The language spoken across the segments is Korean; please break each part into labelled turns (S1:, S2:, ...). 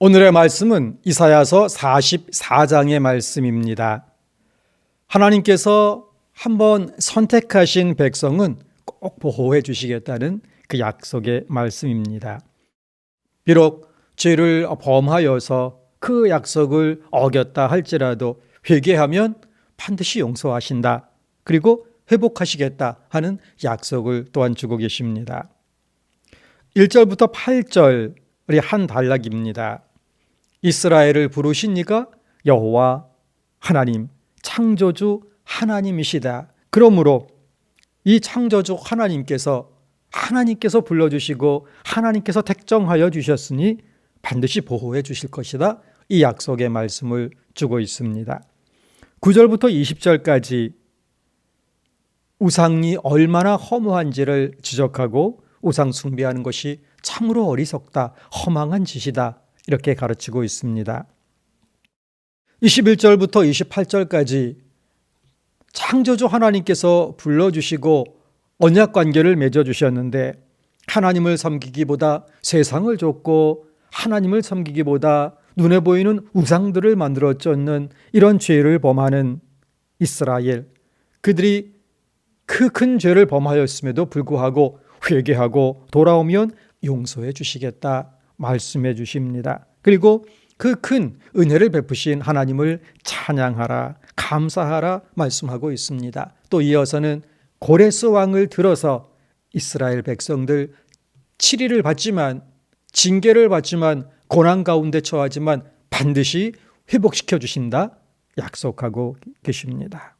S1: 오늘의 말씀은 이사야서 44장의 말씀입니다. 하나님께서 한번 선택하신 백성은 꼭 보호해 주시겠다는 그 약속의 말씀입니다. 비록 죄를 범하여서 그 약속을 어겼다 할지라도 회개하면 반드시 용서하신다. 그리고 회복하시겠다 하는 약속을 또한 주고 계십니다. 1절부터 8절이 한 단락입니다. 이스라엘을 부르신 이가 여호와 하나님, 창조주 하나님이시다. 그러므로 이 창조주 하나님께서 불러주시고 하나님께서 택정하여 주셨으니 반드시 보호해 주실 것이다. 이 약속의 말씀을 주고 있습니다. 9절부터 20절까지 우상이 얼마나 허무한지를 지적하고 우상 숭배하는 것이 참으로 어리석다, 허망한 짓이다 이렇게 가르치고 있습니다. 21절부터 28절까지 창조주 하나님께서 불러주시고 언약 관계를 맺어주셨는데 하나님을 섬기기보다 세상을 좇고 하나님을 섬기기보다 눈에 보이는 우상들을 만들어 쫓는 이런 죄를 범하는 이스라엘, 그들이 그 큰 죄를 범하였음에도 불구하고 회개하고 돌아오면 용서해 주시겠다 말씀해 주십니다. 그리고 그 큰 은혜를 베푸신 하나님을 찬양하라, 감사하라 말씀하고 있습니다. 또 이어서는 고레스 왕을 들어서 이스라엘 백성들 치리를 받지만, 징계를 받지만, 고난 가운데 처하지만 반드시 회복시켜 주신다 약속하고 계십니다.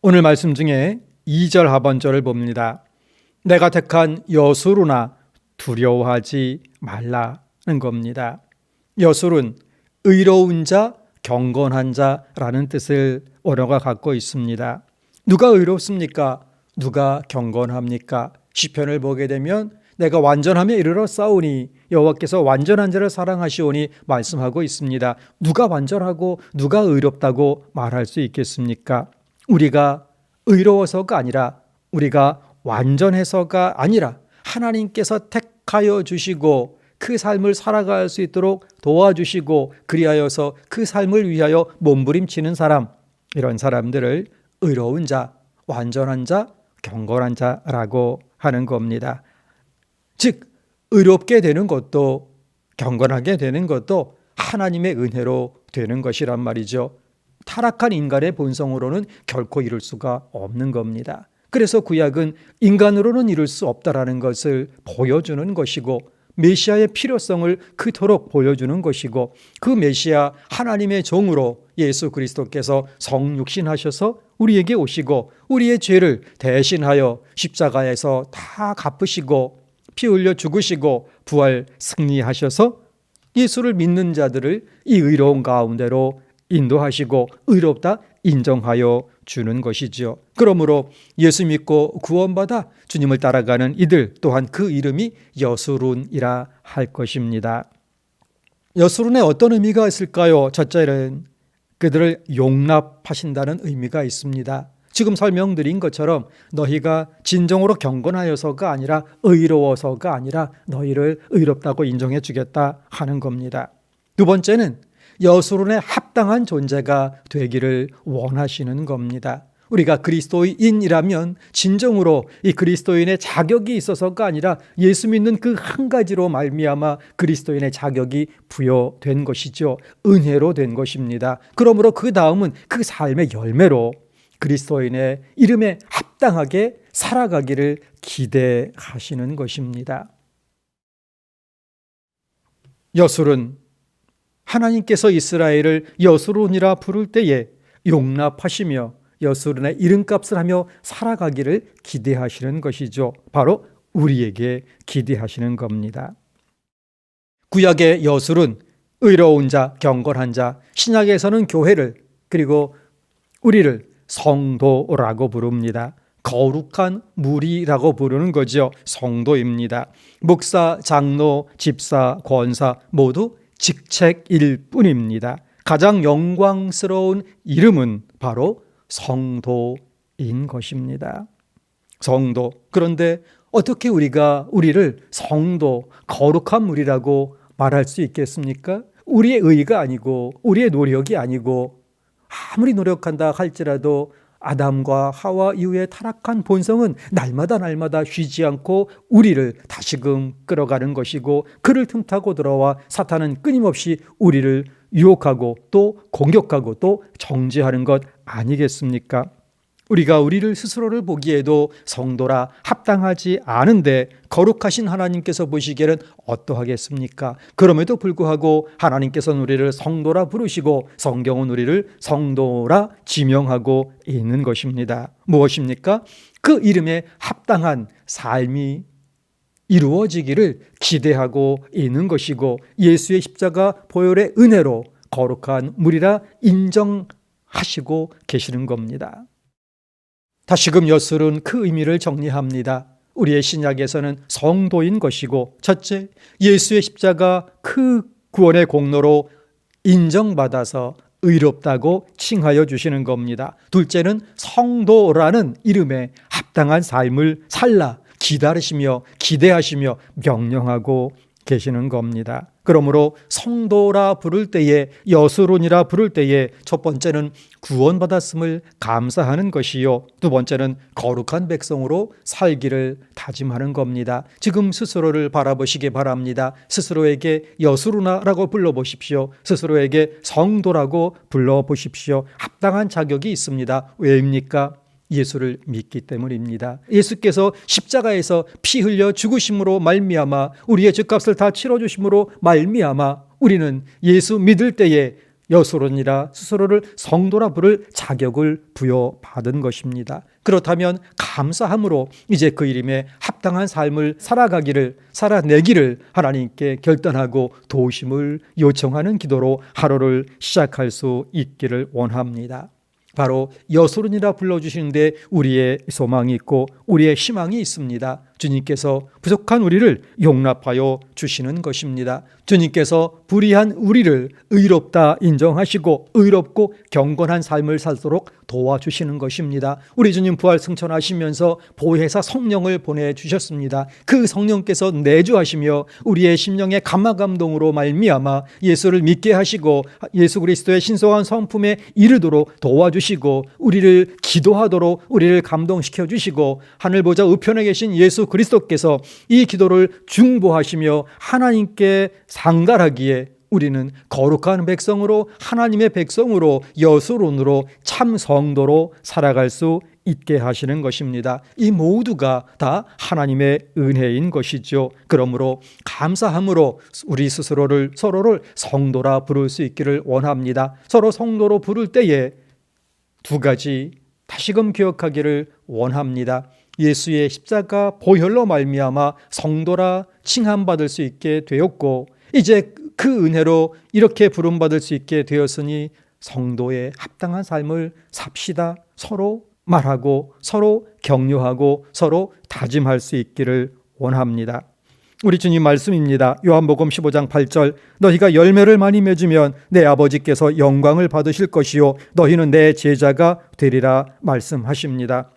S1: 오늘 말씀 중에 2절 하반절을 봅니다. 내가 택한 여수르나 두려워하지 말라는 겁니다. 여술은 의로운 자, 경건한 자라는 뜻을 원어가 갖고 있습니다. 누가 의롭습니까? 누가 경건합니까? 시편을 보게 되면 내가 완전함에 이르러 싸우니 여호와께서 완전한 자를 사랑하시오니 말씀하고 있습니다. 누가 완전하고 누가 의롭다고 말할 수 있겠습니까? 우리가 의로워서가 아니라, 우리가 완전해서가 아니라 하나님께서 택하여 주시고 그 삶을 살아갈 수 있도록 도와주시고 그리하여서 그 삶을 위하여 몸부림치는 사람, 이런 사람들을 의로운 자, 완전한 자, 경건한 자라고 하는 겁니다. 즉 의롭게 되는 것도 경건하게 되는 것도 하나님의 은혜로 되는 것이란 말이죠. 타락한 인간의 본성으로는 결코 이룰 수가 없는 겁니다. 그래서 구약은 인간으로는 이룰 수 없다라는 것을 보여주는 것이고 메시아의 필요성을 그토록 보여주는 것이고 그 메시아 하나님의 종으로 예수 그리스도께서 성육신하셔서 우리에게 오시고 우리의 죄를 대신하여 십자가에서 다 갚으시고 피 흘려 죽으시고 부활 승리하셔서 예수를 믿는 자들을 이 의로운 가운데로 인도하시고 의롭다 인정하여 주는 것이지요. 그러므로 예수 믿고 구원받아 주님을 따라가는 이들 또한 그 이름이 여수룬이라 할 것입니다. 여수룬에 어떤 의미가 있을까요? 첫째는 그들을 용납하신다는 의미가 있습니다. 지금 설명드린 것처럼 너희가 진정으로 경건하여서가 아니라 의로워서가 아니라 너희를 의롭다고 인정해 주겠다 하는 겁니다. 두 번째는 여수룬에 합당한 존재가 되기를 원하시는 겁니다. 우리가 그리스도인이라면 진정으로 이 그리스도인의 자격이 있어서가 아니라 예수 믿는 그 한 가지로 말미암아 그리스도인의 자격이 부여된 것이죠. 은혜로 된 것입니다. 그러므로 그 다음은 그 삶의 열매로 그리스도인의 이름에 합당하게 살아가기를 기대하시는 것입니다. 여술은 하나님께서 이스라엘을 여수룬이라 부를 때에 용납하시며 여수룬의 이름값을 하며 살아가기를 기대하시는 것이죠. 바로 우리에게 기대하시는 겁니다. 구약의 여수룬, 의로운 자, 경건한 자, 신약에서는 교회를, 그리고 우리를 성도라고 부릅니다. 거룩한 무리라고 부르는 거죠. 성도입니다. 목사, 장로, 집사, 권사 모두 직책일 뿐입니다. 가장 영광스러운 이름은 바로 성도인 것입니다. 성도. 그런데 어떻게 우리가 우리를 성도, 거룩한 무리라고 말할 수 있겠습니까? 우리의 의가 아니고 우리의 노력이 아니고 아무리 노력한다 할지라도 아담과 하와 이후에 타락한 본성은 날마다 쉬지 않고 우리를 다시금 끌어가는 것이고, 그를 틈타고 들어와 사탄은 끊임없이 우리를 유혹하고 또 공격하고 또 정죄하는 것 아니겠습니까? 우리가 우리를 스스로를 보기에도 성도라 합당하지 않은데 거룩하신 하나님께서 보시기에는 어떠하겠습니까? 그럼에도 불구하고 하나님께서는 우리를 성도라 부르시고 성경은 우리를 성도라 지명하고 있는 것입니다. 무엇입니까? 그 이름에 합당한 삶이 이루어지기를 기대하고 있는 것이고, 예수의 십자가 보혈의 은혜로 거룩한 물이라 인정하시고 계시는 겁니다. 다시금 여술은 그 의미를 정리합니다. 우리의 신약에서는 성도인 것이고, 첫째, 예수의 십자가 그 구원의 공로로 인정받아서 의롭다고 칭하여 주시는 겁니다. 둘째는 성도라는 이름에 합당한 삶을 살라 기다리시며 기대하시며 명령하고 계시는 겁니다. 그러므로 성도라 부를 때에, 여수론이라 부를 때에 첫 번째는 구원받았음을 감사하는 것이요, 두 번째는 거룩한 백성으로 살기를 다짐하는 겁니다. 지금 스스로를 바라보시기 바랍니다. 스스로에게 여수로나라고 불러보십시오. 스스로에게 성도라고 불러보십시오. 합당한 자격이 있습니다. 왜입니까? 예수를 믿기 때문입니다. 예수께서 십자가에서 피 흘려 죽으심으로 말미암아 우리의 죄값을 다 치러주심으로 말미암아 우리는 예수 믿을 때에 여수론이라 스스로를 성도라 부를 자격을 부여받은 것입니다. 그렇다면 감사함으로 이제 그 이름에 합당한 삶을 살아내기를 하나님께 결단하고 도우심을 요청하는 기도로 하루를 시작할 수 있기를 원합니다. 바로 여수론이라 불러주시는데 우리의 소망이 있고 우리의 희망이 있습니다. 주님께서 부족한 우리를 용납하여 주시는 것입니다. 주님께서 불의한 우리를 의롭다 인정하시고 의롭고 경건한 삶을 살도록 도와주시는 것입니다. 우리 주님 부활 승천하시면서 보혜사 성령을 보내주셨습니다. 그 성령께서 내주하시며 우리의 심령의 감화감동으로 말미암아 예수를 믿게 하시고 예수 그리스도의 신성한 성품에 이르도록 도와주시고 우리를 기도하도록 우리를 감동시켜 주시고 하늘 보좌 우편에 계신 예수 그리스도께서 이 기도를 중보하시며 하나님께 상달하기에 우리는 거룩한 백성으로, 하나님의 백성으로, 여수론으로, 참 성도로 살아갈 수 있게 하시는 것입니다. 이 모두가 다 하나님의 은혜인 것이죠. 그러므로 감사함으로 우리 서로를 성도라 부를 수 있기를 원합니다. 서로 성도로 부를 때에 두 가지 다시금 기억하기를 원합니다. 예수의 십자가 보혈로 말미암아 성도라 칭함받을 수 있게 되었고, 이제 그 은혜로 이렇게 부름받을 수 있게 되었으니 성도의 합당한 삶을 삽시다. 서로 말하고 서로 격려하고 서로 다짐할 수 있기를 원합니다. 우리 주님 말씀입니다. 요한복음 15장 8절, 너희가 열매를 많이 맺으면 내 아버지께서 영광을 받으실 것이요 너희는 내 제자가 되리라 말씀하십니다.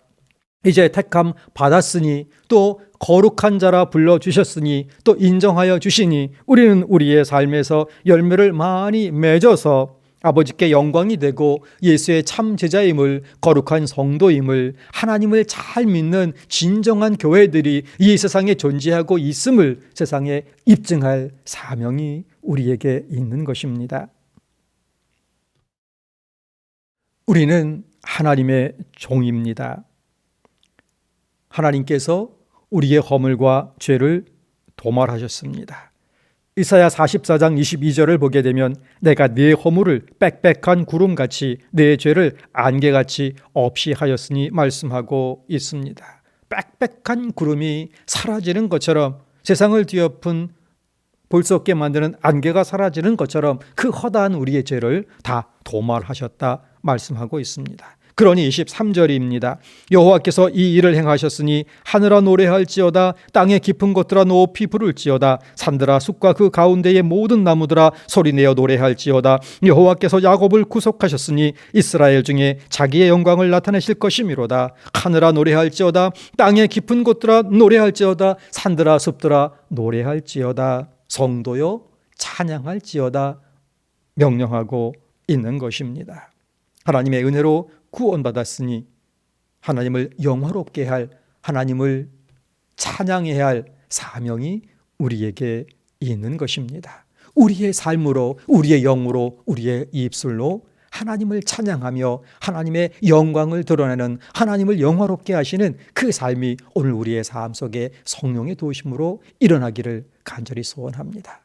S1: 이제 택함 받았으니 또 거룩한 자라 불러주셨으니 또 인정하여 주시니 우리는 우리의 삶에서 열매를 많이 맺어서 아버지께 영광이 되고 예수의 참 제자임을, 거룩한 성도임을, 하나님을 잘 믿는 진정한 교회들이 이 세상에 존재하고 있음을 세상에 입증할 사명이 우리에게 있는 것입니다. 우리는 하나님의 종입니다. 하나님께서 우리의 허물과 죄를 도말하셨습니다. 이사야 44장 22절을 보게 되면 내가 네 허물을 빽빽한 구름같이 네 죄를 안개같이 없이 하였으니 말씀하고 있습니다. 빽빽한 구름이 사라지는 것처럼, 세상을 뒤엎은 볼 수 없게 만드는 안개가 사라지는 것처럼 그 허다한 우리의 죄를 다 도말하셨다 말씀하고 있습니다. 그러니 23절입니다. 여호와께서 이 일을 행하셨으니 하늘아 노래할지어다, 땅의 깊은 곳들아 높이 부를지어다, 산들아 숲과 그 가운데의 모든 나무들아 소리내어 노래할지어다. 여호와께서 야곱을 구속하셨으니 이스라엘 중에 자기의 영광을 나타내실 것이미로다. 하늘아 노래할지어다, 땅의 깊은 곳들아 노래할지어다, 산들아 숲들아 노래할지어다. 성도여 찬양할지어다 명령하고 있는 것입니다. 하나님의 은혜로 구원받았으니 하나님을 영화롭게 할, 하나님을 찬양해야 할 사명이 우리에게 있는 것입니다. 우리의 삶으로, 우리의 영으로, 우리의 입술로 하나님을 찬양하며 하나님의 영광을 드러내는, 하나님을 영화롭게 하시는 그 삶이 오늘 우리의 삶 속에 성령의 도우심으로 일어나기를 간절히 소원합니다.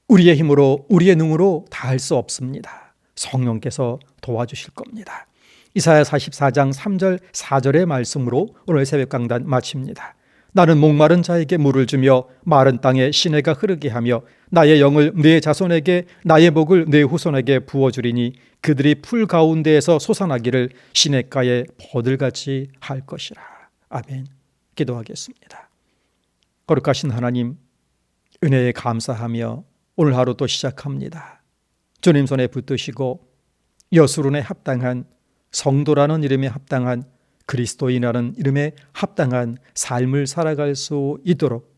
S1: 우리의 힘으로, 우리의 능으로 다 할 수 없습니다. 성령께서 도와주실 겁니다. 이사야 44장 3절 4절의 말씀으로 오늘 새벽 강단 마칩니다. 나는 목마른 자에게 물을 주며 마른 땅에 시내가 흐르게 하며 나의 영을 네 자손에게, 나의 복을 네 후손에게 부어주리니 그들이 풀 가운데에서 솟아나기를 시냇가에 버들같이 할 것이라. 아멘. 기도하겠습니다. 거룩하신 하나님, 은혜에 감사하며 오늘 하루 또 시작합니다. 주님 손에 붙드시고 여수론에 합당한, 성도라는 이름에 합당한, 그리스도인이라는 이름에 합당한 삶을 살아갈 수 있도록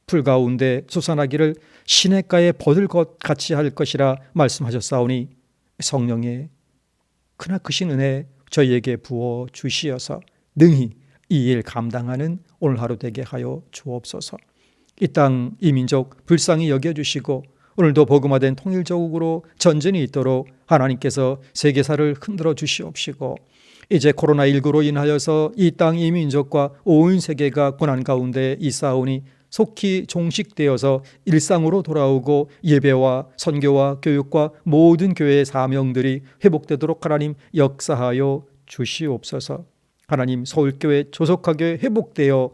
S1: 풀 가운데 솟아나기를 시냇가에 버들 것 같이 할 것이라 말씀하셨사오니 성령의 크나크신 은혜 저희에게 부어 주시어서 능히 이 일 감당하는 오늘 하루 되게 하여 주옵소서. 이 땅, 이 민족 불쌍히 여겨주시고 오늘도 복음화된 통일조국으로 전진이 있도록 하나님께서 세계사를 흔들어 주시옵시고, 이제 코로나19로 인하여서 이 땅, 이 민족과 온 세계가 고난 가운데 있사오니 속히 종식되어서 일상으로 돌아오고 예배와 선교와 교육과 모든 교회의 사명들이 회복되도록 하나님 역사하여 주시옵소서. 하나님, 서울교회 조속하게 회복되어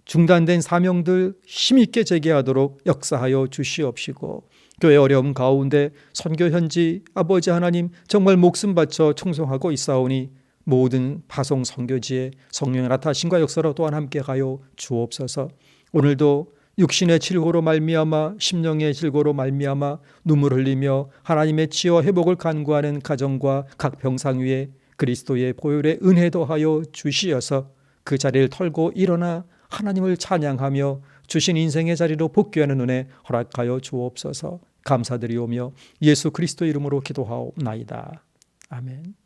S1: 중단된 사명들 힘있게 재개하도록 역사하여 주시옵시고, 교회 어려움 가운데 선교 현지 아버지 하나님 정말 목숨 바쳐 충성하고 있사오니 모든 파송 선교지에 성령의 나타나심과 역사로 또한 함께하여 주옵소서. 오늘도 육신의 질고로 말미암아 심령의 질고로 말미암아 눈물 흘리며 하나님의 치유와 회복을 간구하는 가정과 각 병상 위에 그리스도의 보혈의 은혜 더하여 주시어서 그 자리를 털고 일어나 하나님을 찬양하며 주신 인생의 자리로 복귀하는 은혜 허락하여 주옵소서. 감사드리오며 예수 그리스도 이름으로 기도하옵나이다. 아멘.